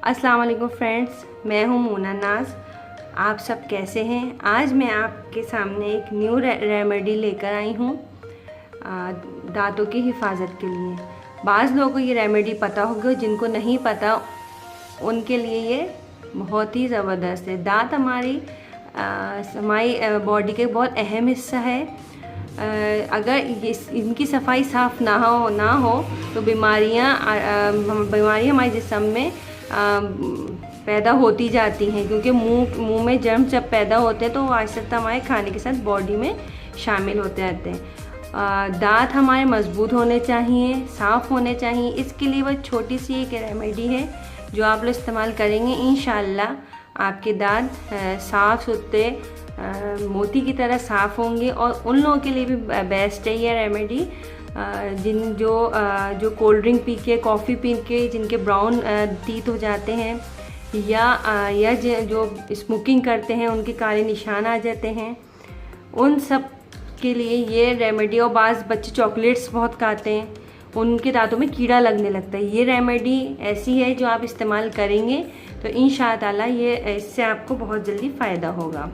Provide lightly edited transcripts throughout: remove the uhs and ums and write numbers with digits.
अस्सलाम वालेकुम फ्रेंड्स, मैं हूं मोना नाज। आप सब कैसे हैं? आज मैं आपके सामने एक न्यू रेमेडी लेकर आई हूं दांतों की हिफाजत के लिए। बाज़ लोगों को ये रेमेडी पता होगा, जिनको नहीं पता उनके लिए ये बहुत ही ज़बरदस्त है। दांत हमारी बॉडी के बहुत अहम हिस्सा है। अगर इनकी सफाई साफ़ ना हो तो बीमारियां हमारे जिस्म में पैदा होती जाती हैं, क्योंकि मुंह में जर्म जब पैदा होते हैं तो वो आहिस्ता हमारे खाने के साथ बॉडी में शामिल होते रहते हैं। दांत हमारे मजबूत होने चाहिए, साफ़ होने चाहिए। इसके लिए वो छोटी सी एक रेमेडी है जो आप लोग इस्तेमाल करेंगे, इंशाल्लाह आपके दांत साफ़ सुथरे मोती की तरह साफ़ होंगे। और उन लोगों के लिए भी बेस्ट है ये रेमेडी जो कोल्ड ड्रिंक पी के, कॉफ़ी पी के जिनके ब्राउन टीथ हो जाते हैं, या जो स्मोकिंग करते हैं उनके काले निशान आ जाते हैं, उन सब के लिए ये रेमेडी। और बाज़ बच्चे चॉकलेट्स बहुत खाते हैं, उनके दांतों में कीड़ा लगने लगता है। ये रेमेडी ऐसी है जो आप इस्तेमाल करेंगे तो इंशाअल्लाह इससे आपको बहुत जल्दी फ़ायदा होगा।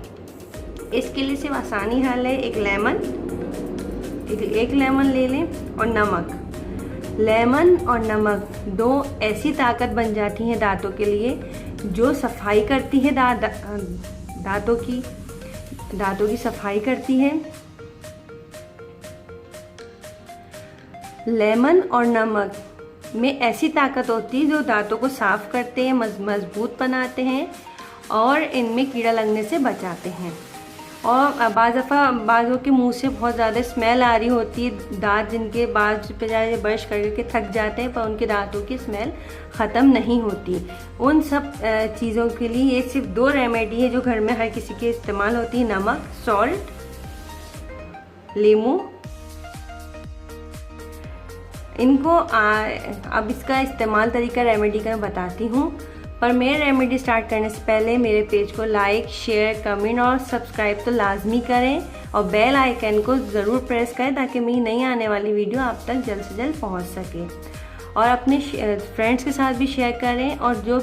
इसके लिए सिर्फ आसानी हल है, एक लेमन ले लें और नमक। लेमन और नमक दो ऐसी ताकत बन जाती हैं दांतों के लिए जो सफाई करती है, दांतों की सफाई करती है। लेमन और नमक में ऐसी ताकत होती है जो दांतों को साफ करते हैं, मजबूत बनाते हैं और इनमें कीड़ा लगने से बचाते हैं। और बाज़ों के मुंह से बहुत ज़्यादा स्मेल आ रही होती है, दांत जिनके बाज पे जाए ब्रश करके थक जाते हैं पर उनके दांतों की स्मेल ख़त्म नहीं होती। उन सब चीज़ों के लिए ये सिर्फ दो रेमेडी है जो घर में हर किसी के इस्तेमाल होती है, नमक, सॉल्ट, लीमू। इनको अब इसका इस्तेमाल तरीका रेमेडी का मैं बताती हूँ, पर मेरे रेमेडी स्टार्ट करने से पहले मेरे पेज को लाइक, शेयर, कमेंट और सब्सक्राइब तो लाजमी करें और बेल आइकन को ज़रूर प्रेस करें ताकि मेरी नई आने वाली वीडियो आप तक जल्द से जल्द पहुंच सके। और अपने फ्रेंड्स के साथ भी शेयर करें। और जो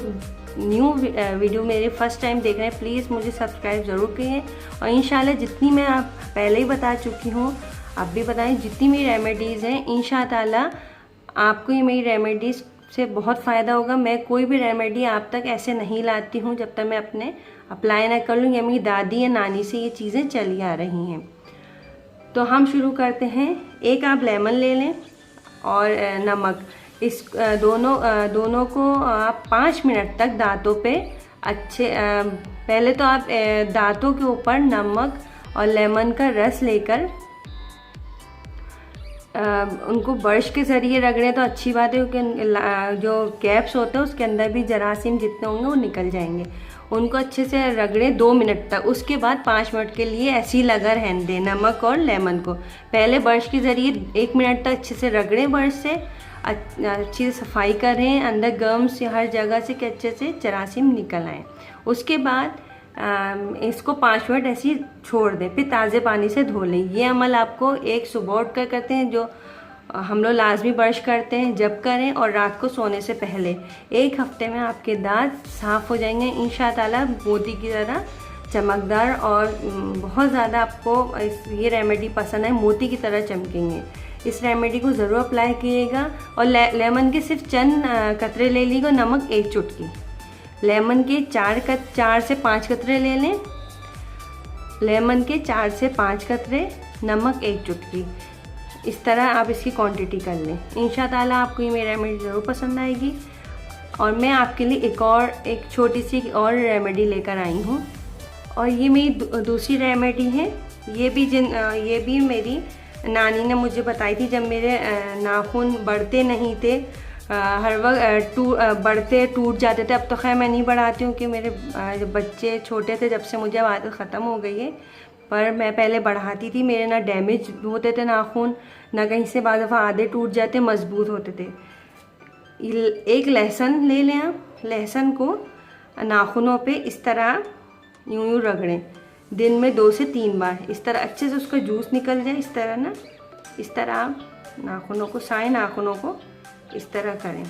न्यू वीडियो मेरे फर्स्ट टाइम देख रहे हैं प्लीज़ मुझे सब्सक्राइब ज़रूर करें। और इंशाल्लाह जितनी मैं आप पहले ही बता चुकी हूँ आप भी बताएं, जितनी मेरी रेमेडीज़ हैं इंशाअल्लाह आपको ये मेरी रेमेडीज़ से बहुत फ़ायदा होगा। मैं कोई भी रेमेडी आप तक ऐसे नहीं लाती हूँ जब तक मैं अपने अप्लाई ना कर लूँ या मेरी दादी या नानी से ये चीज़ें चली आ रही हैं। तो हम शुरू करते हैं। एक आप लेमन ले लें और नमक, इस दोनों को आप 5 मिनट तक दांतों पे पहले तो आप दांतों के ऊपर नमक और लेमन का रस लेकर उनको ब्रश के ज़रिए रगड़ें तो अच्छी बात है, क्योंकि जो कैप्स होते हैं उसके अंदर भी जरासीम जितने होंगे वो निकल जाएंगे। उनको अच्छे से रगड़ें 2 मिनट तक। उसके बाद 5 मिनट के लिए ऐसे ही लगा रहने दें नमक और लेमन को। पहले ब्रश के ज़रिए 1 मिनट तक अच्छे से रगड़ें, ब्रश से अच्छी से सफाई करें अंदर गम्स या हर जगह से कि अच्छे से जरासीम निकल आएँ। उसके बाद इसको 5 मिनट ऐसे ही छोड़ दें, फिर ताज़े पानी से धो लें। ये अमल आपको एक सुबह उठ कर करते हैं, जो हम लोग लाजमी ब्रश करते हैं जब करें, और रात को सोने से पहले। 1 हफ्ते में आपके दांत साफ़ हो जाएंगे इंशाअल्लाह, मोती की तरह चमकदार। और बहुत ज़्यादा आपको ये रेमेडी पसंद है, मोती की तरह चमकेंगे। इस रेमेडी को ज़रूर अप्लाई कीजिएगा। और लेमन के सिर्फ चंद कतरे ले लीजिएगा, नमक 1 चुटकी। लेमन के 4 से 5 कतरे ले लें, लेमन के 4 से 5 कतरे, नमक 1 चुटकी। इस तरह आप इसकी क्वांटिटी कर लें। इंशाअल्लाह आपको ये मेरी रेमेडी ज़रूर पसंद आएगी। और मैं आपके लिए एक छोटी सी और रेमेडी लेकर आई हूँ, और ये मेरी दूसरी रेमेडी है। ये भी मेरी नानी ने मुझे बताई थी जब मेरे नाखून बढ़ते नहीं थे, हर वक्त बढ़ते टूट जाते थे। अब तो खैर मैं नहीं बढ़ाती हूँ कि मेरे बच्चे छोटे थे, जब से मुझे अब आदत ख़त्म हो गई है। पर मैं पहले बढ़ाती थी, मेरे ना डैमेज होते थे नाखून, ना कहीं से बाद दफ़ा आधे टूट जाते, मजबूत होते थे। एक लहसुन ले लें आप, लहसुन को नाखूनों पे इस तरह यूं रगड़ें, दिन में 2 से 3 बार। इस तरह अच्छे से उसका जूस निकल जाए, इस तरह ना, इस तरह आप नाखूनों को, साए नाखूनों को इस तरह करें।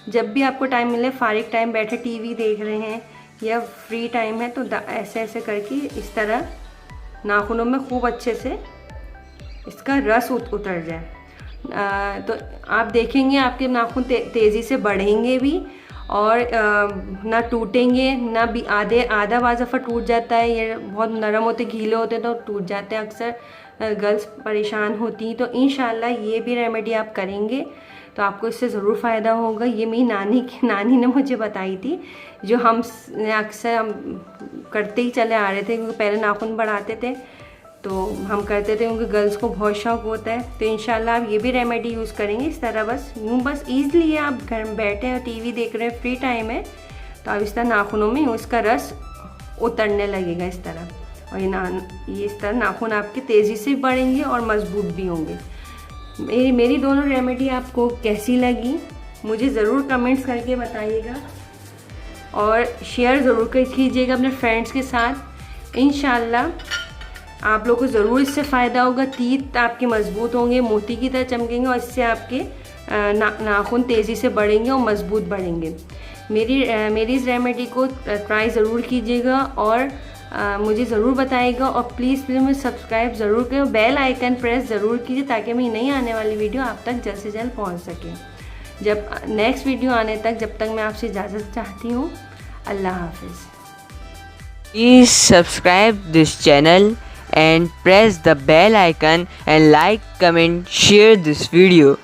जब भी आपको टाइम मिले, फारिग टाइम बैठे टीवी देख रहे हैं या फ्री टाइम है, तो ऐसे ऐसे करके इस तरह नाखूनों में खूब अच्छे से इसका रस उतर जाए। तो आप देखेंगे आपके नाखून तेज़ी से बढ़ेंगे भी और ना टूटेंगे ना भी। आधा दफ़ा टूट जाता है, ये बहुत नरम होते गीले होते हैं तो टूट जाते हैं अक्सर, गर्ल्स परेशान होती हैं। तो इंशाल्लाह ये भी रेमेडी आप करेंगे तो आपको इससे ज़रूर फ़ायदा होगा। ये मेरी नानी ने मुझे बताई थी, जो हम अक्सर हम करते ही चले आ रहे थे, क्योंकि पहले नाखून बढ़ाते थे तो हम करते थे, क्योंकि गर्ल्स को बहुत शौक होता है। तो इंशाल्लाह आप ये भी रेमेडी यूज़ करेंगे इस तरह, बस यूँ बस ईज़िली आप घर में बैठे हैं, टीवी देख रहे हैं, फ्री टाइम है, तो आप इस तरह नाखूनों में उसका रस उतरने लगेगा इस तरह, और ये इस तरह नाखून आपके तेज़ी से बढ़ेंगे और मजबूत भी होंगे। मेरी दोनों रेमेडी आपको कैसी लगी मुझे ज़रूर कमेंट्स करके बताइएगा और शेयर ज़रूर कीजिएगा अपने फ्रेंड्स के साथ। इंशाल्लाह आप लोगों को ज़रूर इससे फ़ायदा होगा। तीत आपके मजबूत होंगे, मोती की तरह चमकेंगे, और इससे आपके नाखून तेज़ी से बढ़ेंगे और मजबूत बढ़ेंगे। मेरी इस रेमेडी को ट्राई ज़रूर कीजिएगा और मुझे ज़रूर बताइएगा, और प्लीज़ मुझे सब्सक्राइब ज़रूर करें, बेल आइकन प्रेस ज़रूर कीजिए ताकि मेरी नई आने वाली वीडियो आप तक जल्द से जल्द पहुंच सके। जब नेक्स्ट वीडियो आने तक, जब तक मैं आपसे इजाज़त चाहती हूँ, अल्लाह हाफिज़। Please subscribe this channel and press the bell icon and like, comment, share this video.